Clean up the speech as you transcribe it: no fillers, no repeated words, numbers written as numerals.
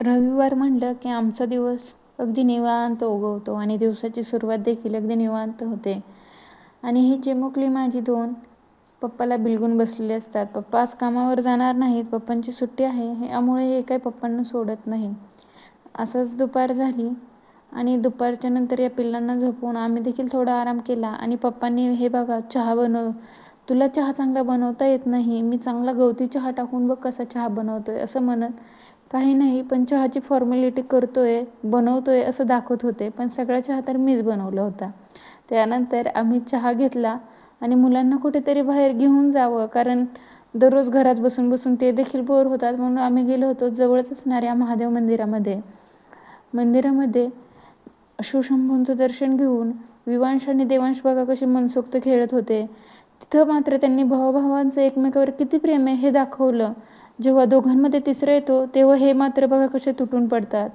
रविवार म्हटलं की आमचा दिवस अगदी निवांत उगवतो आणि दिवसाची सुरुवात देखील अगदी निवांत होते. आणि ही चिमुकली माझी दोन पप्पाला बिलगून बसलेले असतात. पप्पा आज कामावर जाणार नाहीत, पप्पांची सुट्टी आहे, यामुळे हे काही पप्पांना सोडत नाही. असंच दुपार झाली आणि दुपारच्या नंतर या पिल्लांना झोपवून आम्ही देखील थोडा आराम केला आणि पप्पांनी हे बघा चहा बनव, तुला चहा चांगला बनवता येत नाही, मी चांगला गवती चहा टाकून बघ कसा चहा बनवतोय असं म्हणत काही नाही पण चहाची फॉर्मॅलिटी करतोय, बनवतोय असं दाखवत होते. पण सगळा चहा तर मीच बनवला होता. त्यानंतर आम्ही चहा घेतला आणि मुलांना कुठेतरी बाहेर घेऊन जावं, कारण दररोज घरात बसून बसून ते देखील बोर होतात, म्हणून आम्ही गेलो होतो जवळच असणाऱ्या महादेव मंदिरामध्ये शिवशंभूंचं दर्शन घेऊन विवांश आणि देवांश बघा कसे मनसोक्त खेळत होते. तिथं मात्र त्यांनी भावाभावांचं एकमेकावर किती प्रेम आहे हे दाखवलं. जेव्हा दोघांमध्ये तिसरा येतो तेव्हा हे मात्र बघा कसे तुटून पडतात.